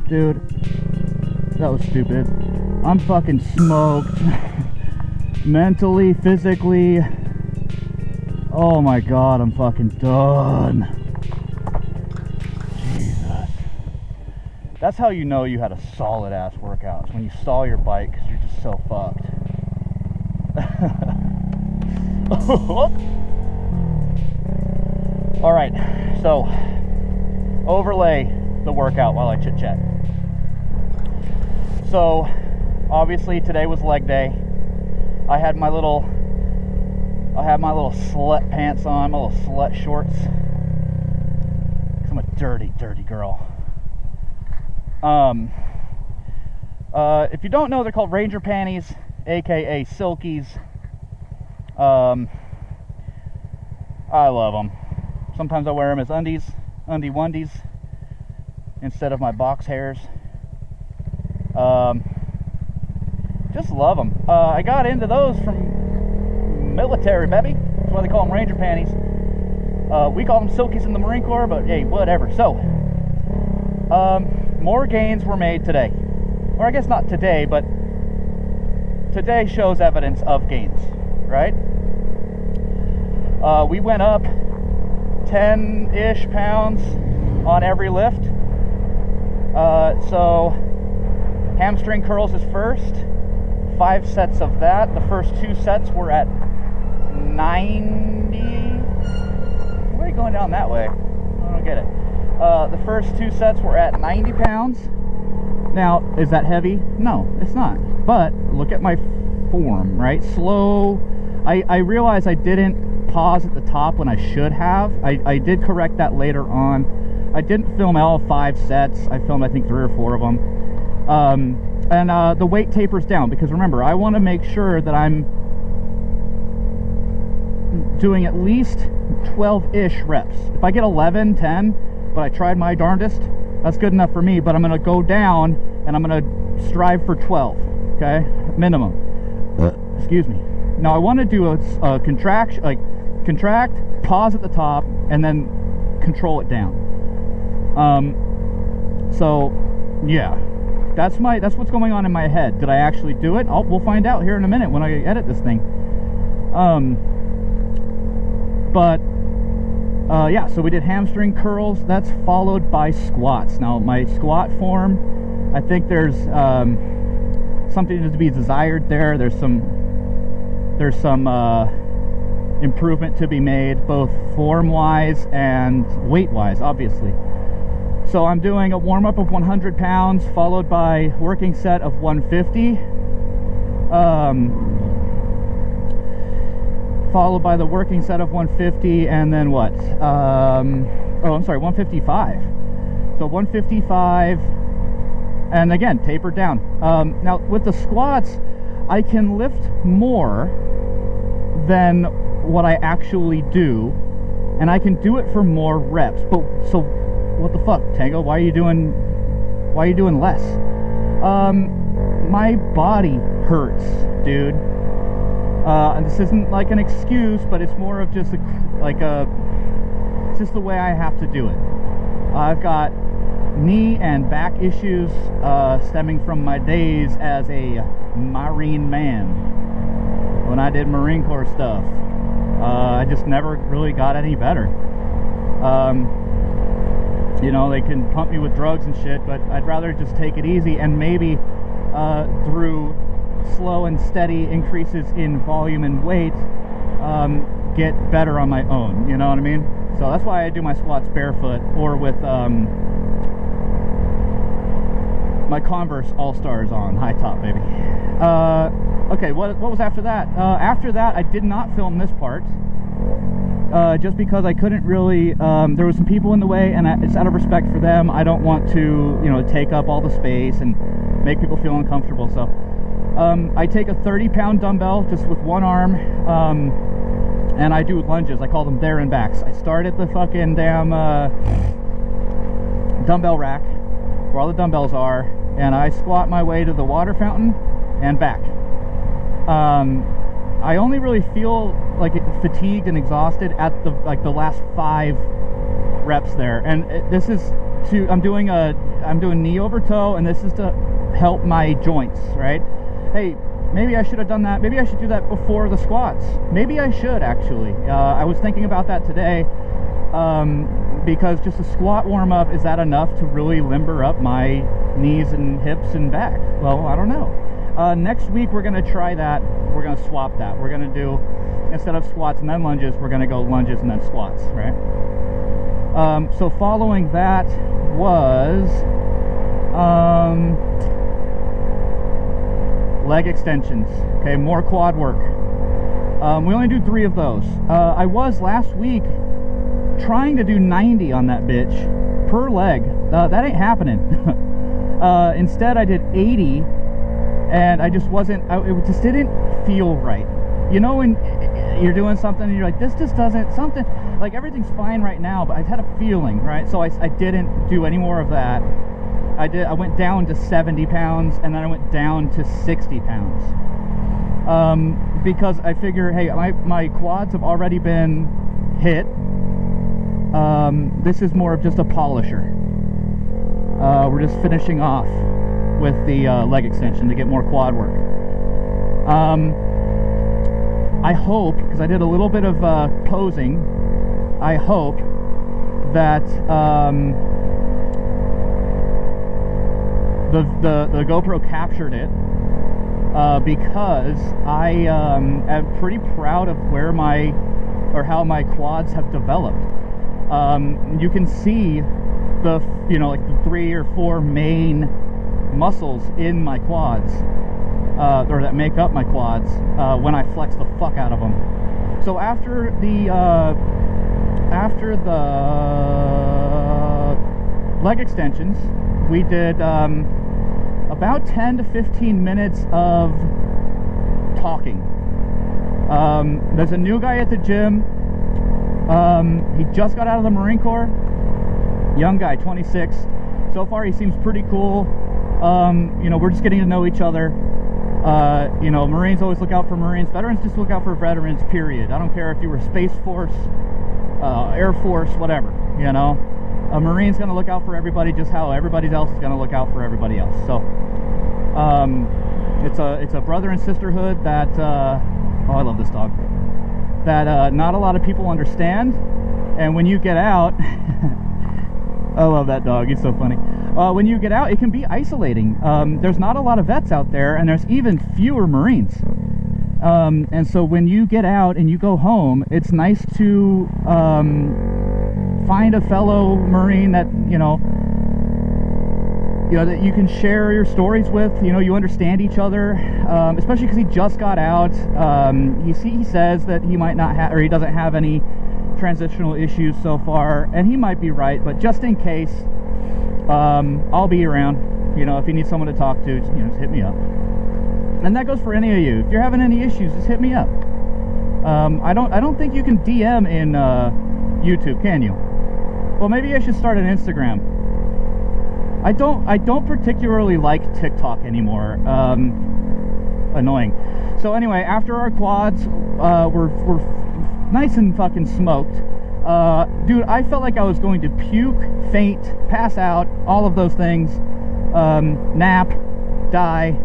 Dude, that was stupid. I'm fucking smoked. Mentally, physically. Oh my god, I'm fucking done. Jesus. That's how you know you had a solid ass workout. It's when you stall your bike because you're just so fucked. Alright, so overlay the workout while I chit chat. So obviously today was leg day. I had my little slut pants on, my little slut shorts. 'Cause I'm a dirty girl. If you don't know, they're called Ranger panties, aka Silkies. I love them. Sometimes I wear them as undies, undie onedies, instead of my box hairs. Just love them. I got into those from military, baby. That's why they call them Ranger panties. We call them Silkies in the Marine Corps, but hey, whatever. So, more gains were made today. Or I guess not today, but today shows evidence of gains, right? We went up 10-ish pounds on every lift. So hamstring curls is first. 5 sets of that. The first 2 sets were at 90. Why are you going down that way? I don't get it. The first 2 sets were at 90 pounds. Now, is that heavy? No, it's not. But look at my form, right? Slow. I realize I didn't pause at the top when I should have. I did correct that later on. I didn't film all 5 sets. I filmed, I think, 3 or 4 of them. And the weight tapers down, because remember, I want to make sure that I'm doing at least 12-ish reps. If I get 11, 10, but I tried my darndest, that's good enough for me. But I'm going to go down and I'm going to strive for 12, okay? Minimum. Excuse me. Now I want to do a contraction, like contract, pause at the top, and then control it down. So yeah, that's what's going on in my head. Did I actually do it? We'll find out here in a minute when I edit this thing. Yeah, so we did hamstring curls. That's followed by squats. Now my squat form, I think there's something to be desired there. There's some improvement to be made, both form-wise and weight-wise, obviously. So I'm doing a warm-up of 100 pounds, followed by working set of 150. Followed by the working set of 150, and then what? 155. So 155, and again, tapered down. Now, with the squats, I can lift more than what I actually do, and I can do it for more reps. But so what the fuck, Tango? Why are you doing less? My body hurts, dude. And this isn't like an excuse, but it's more of just it's just the way I have to do it. I've got knee and back issues stemming from my days as a Marine man. When I did Marine Corps stuff, I just never really got any better. You know, they can pump me with drugs and shit, but I'd rather just take it easy and maybe through slow and steady increases in volume and weight get better on my own, you know what I mean? So that's why I do my squats barefoot or with my Converse All-Stars on, high top, baby. Okay, what was after that? After that, I did not film this part, just because I couldn't really, there was some people in the way, and it's out of respect for them. I don't want to, you know, take up all the space and make people feel uncomfortable. So I take a 30-pound dumbbell just with one arm, and I do lunges. I call them there and backs. I start at the fucking damn dumbbell rack where all the dumbbells are, and I squat my way to the water fountain and back. I only really feel like fatigued and exhausted at the last 5 reps there, and this is I'm doing knee over toe, and this is to help my joints, right? Hey, maybe I should have done that. Maybe I should do that before the squats. Maybe I should, actually. I was thinking about that today, because just a squat warm-up, is that enough to really limber up my knees and hips and back? Well, I don't know. Next week, we're going to try that. We're going to swap that. We're going to do, instead of squats and then lunges, we're going to go lunges and then squats, right? So following that was leg extensions. Okay, more quad work. We only do 3 of those. I was last week trying to do 90 on that bitch per leg. That ain't happening. Instead, I did 80, and I just wasn't, it just didn't feel right. You know, when you're doing something and you're like, this just doesn't, something, like everything's fine right now, but I had a feeling, right? So I didn't do any more of that. I went down to 70 pounds, and then I went down to 60 pounds. Because I figure, hey, my quads have already been hit. This is more of just a polisher. We're just finishing off with the leg extension to get more quad work. I hope, because I did a little bit of posing, I hope that the GoPro captured it, because I am pretty proud of where how my quads have developed. You can see like the 3 or 4 main muscles in my quads, or that make up my quads, when I flex the fuck out of them. So after the leg extensions, we did about 10 to 15 minutes of talking. There's a new guy at the gym. He just got out of the Marine Corps. Young guy, 26. So far, he seems pretty cool. We're just getting to know each other. Marines always look out for Marines. Veterans just look out for veterans, period. I don't care if you were Space Force, Air Force, whatever, A Marine's going to look out for everybody just how everybody else is going to look out for everybody else. So, it's a brother and sisterhood that, oh, I love this dog, that not a lot of people understand. And when you get out, I love that dog, he's so funny. When you get out, it can be isolating. There's not a lot of vets out there, and there's even fewer Marines. And so when you get out and you go home, it's nice to find a fellow Marine that, that you can share your stories with. You understand each other, especially because he just got out. He says that he might not have, or he doesn't have any transitional issues so far, and he might be right, but just in case, I'll be around. If you need someone to talk to, just hit me up. And that goes for any of you. If you're having any issues, just hit me up. I don't think you can DM in YouTube, can you? Well, maybe I should start an Instagram. I don't particularly like TikTok anymore. Annoying. So anyway, after our quads were nice and fucking smoked, dude, I felt like I was going to puke, faint, pass out, all of those things, nap, die.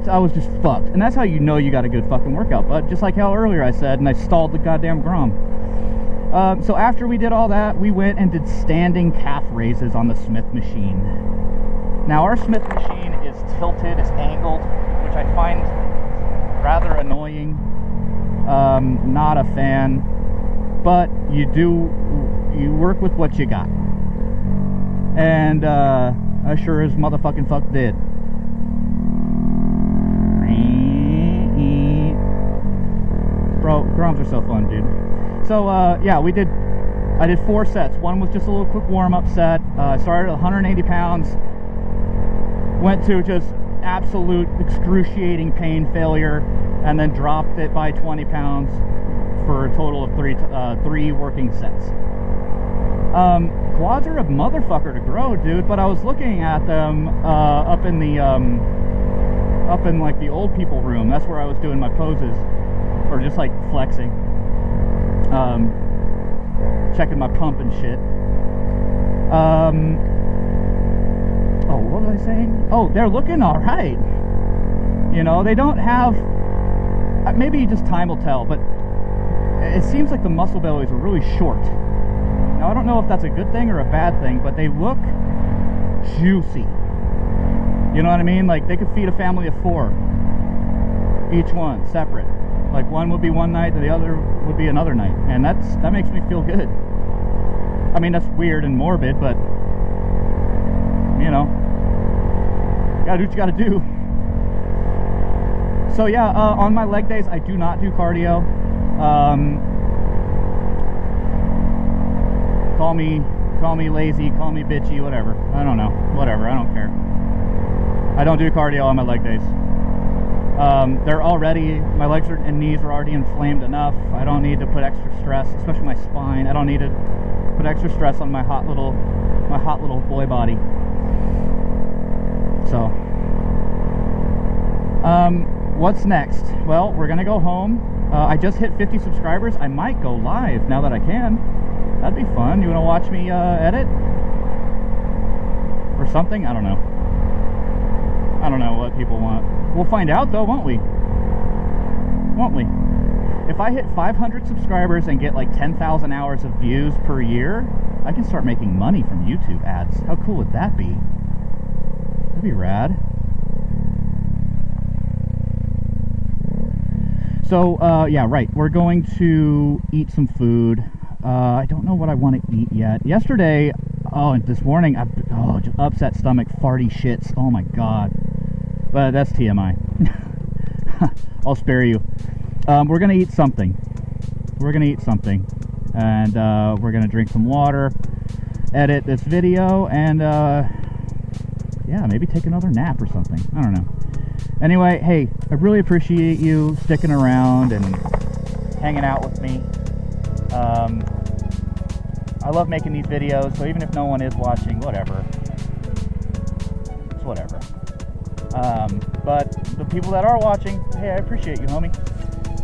I was just fucked. And that's how you know you got a good fucking workout, bud. Just like how earlier I said, and I stalled the goddamn Grom. So after we did all that, we went and did standing calf raises on the Smith machine. Now, our Smith machine is tilted, it's angled, which I find rather annoying. Not a fan. But you work with what you got. And I sure as motherfucking fuck did. Bro, Groms are so fun, dude. So, yeah, I did 4 sets. One was just a little quick warm-up set. I started at 180 pounds. Went to just absolute excruciating pain failure, and then dropped it by 20 pounds for a total of 3 working sets. Quads are a motherfucker to grow, dude, but I was looking at them up in like the old people room. That's where I was doing my poses, or just like flexing, checking my pump and shit. Oh, what was I saying? Oh, they're looking all right. You know, they don't have, maybe just time will tell, but it seems like the muscle bellies are really short. Now, I don't know if that's a good thing or a bad thing, but they look juicy. You know what I mean? Like, they could feed a family of 4. Each one, separate. Like, one would be one night, and the other would be another night. And that makes me feel good. I mean, that's weird and morbid, but, you know, gotta do what you gotta do. So yeah, on my leg days, I do not do cardio. Call me lazy, call me bitchy, whatever. I don't know, whatever, I don't care. I don't do cardio on my leg days. They're already, my legs and knees are already inflamed enough. I don't need to put extra stress, especially my spine. I don't need to put extra stress on my hot little boy body. So, what's next? Well, we're gonna go home. I just hit 50 subscribers. I might go live now that I can. That'd be fun. You wanna watch me edit? Or something? I don't know. I don't know what people want. We'll find out though, won't we? Won't we? If I hit 500 subscribers and get like 10,000 hours of views per year, I can start making money from YouTube ads. How cool would that be? That'd be rad. So, yeah, right. We're going to eat some food. I don't know what I want to eat yet. Yesterday, and this morning, just upset stomach, farty shits. Oh my god. But that's TMI. I'll spare you. We're going to eat something. We're going to eat something. And we're going to drink some water, edit this video, and yeah, maybe take another nap or something. I don't know. Anyway, hey, I really appreciate you sticking around and hanging out with me. I love making these videos, so even if no one is watching, whatever. It's whatever. But the people that are watching, hey, I appreciate you, homie.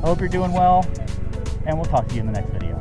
I hope you're doing well, and we'll talk to you in the next video.